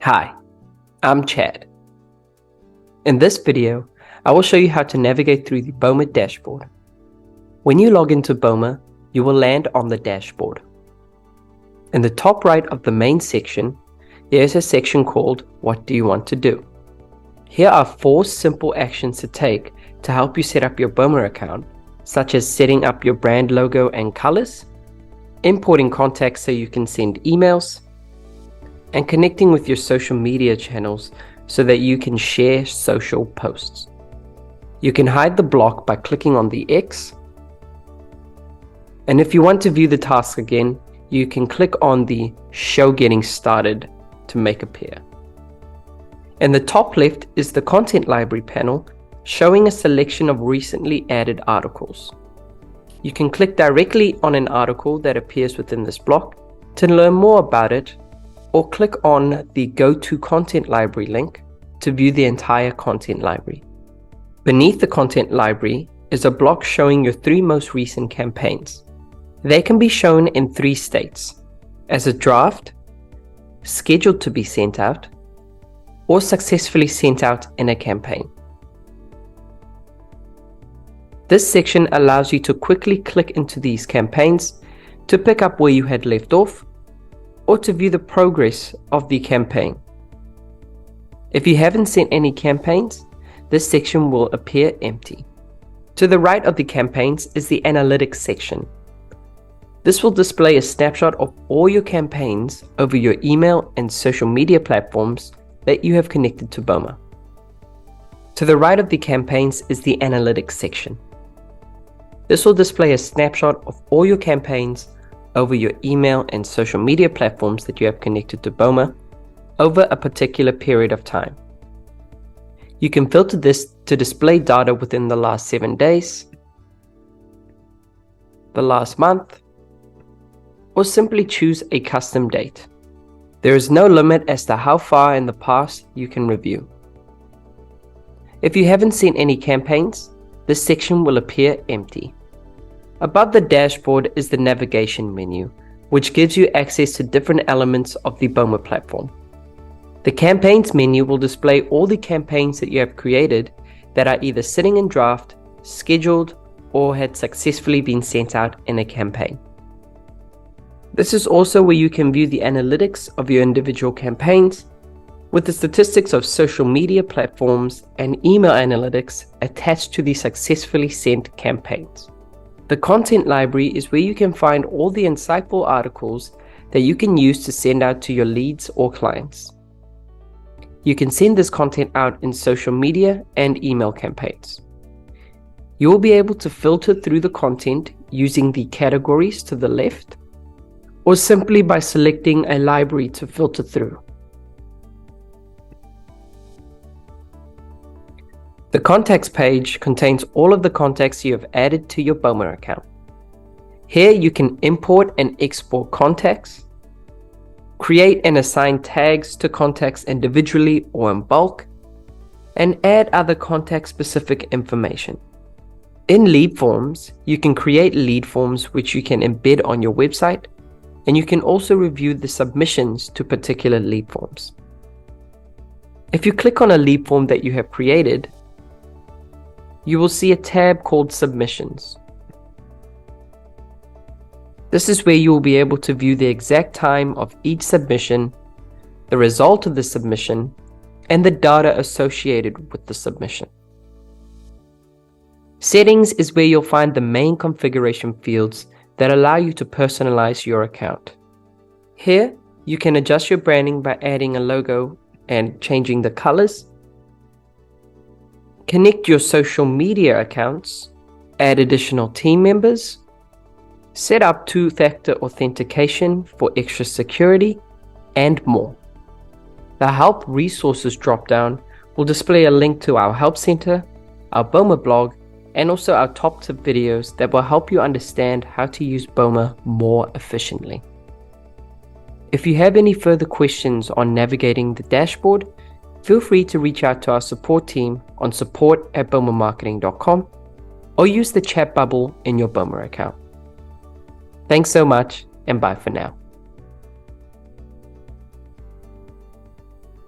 Hi, I'm Chad. In this video, I will show you how to navigate through the Boma dashboard. When you log into Boma, you will land on the dashboard. In the top right of the main section, there is a section called What Do You Want to Do? Here are 4 simple actions to take to help you set up your Boma account, such as setting up your brand logo and colors, importing contacts so you can send emails, and connecting with your social media channels so that you can share social posts. You can hide the block by clicking on the X, and if you want to view the task again, you can click on the Show Getting Started to make appear. In the top left is the Content Library panel showing a selection of recently added articles. You can click directly on an article that appears within this block to learn more about it, or click on the Go to Content Library link to view the entire content library. Beneath the content library is a block showing your 3 most recent campaigns. They can be shown in 3 states: as a draft, scheduled to be sent out, or successfully sent out in a campaign. This section allows you to quickly click into these campaigns to pick up where you had left off, or to view the progress of the campaign. If you haven't sent any campaigns, this section will appear empty. To the right of the campaigns is the Analytics section. This will display a snapshot of all your campaigns over your email and social media platforms that you have connected to Boma. To the right of the campaigns is the Analytics section. This will display a snapshot of all your campaigns over your email and social media platforms that you have connected to Boma over a particular period of time. You can filter this to display data within the last 7 days, the last month, or simply choose a custom date. There is no limit as to how far in the past you can review. If you haven't seen any campaigns, this section will appear empty. Above the dashboard is the navigation menu, which gives you access to different elements of the Boma platform. The campaigns menu will display all the campaigns that you have created that are either sitting in draft, scheduled, or had successfully been sent out in a campaign. This is also where you can view the analytics of your individual campaigns, with the statistics of social media platforms and email analytics attached to the successfully sent campaigns. The content library is where you can find all the insightful articles that you can use to send out to your leads or clients. You can send this content out in social media and email campaigns. You will be able to filter through the content using the categories to the left, or simply by selecting a library to filter through. The contacts page contains all of the contacts you have added to your Boma account. Here you can import and export contacts, create and assign tags to contacts individually or in bulk, and add other contact-specific information. In lead forms, you can create lead forms which you can embed on your website, and you can also review the submissions to particular lead forms. If you click on a lead form that you have created, you will see a tab called Submissions. This is where you will be able to view the exact time of each submission, the result of the submission, and the data associated with the submission. Settings is where you'll find the main configuration fields that allow you to personalize your account. Here, you can adjust your branding by adding a logo and changing the colors, connect your social media accounts, add additional team members, set up 2-factor authentication for extra security, and more. The Help Resources drop-down will display a link to our Help Center, our Boma blog, and also our top tip videos that will help you understand how to use Boma more efficiently. If you have any further questions on navigating the dashboard, feel free to reach out to our support team on support@bomamarketing.com or use the chat bubble in your Boma account. Thanks so much, and bye for now.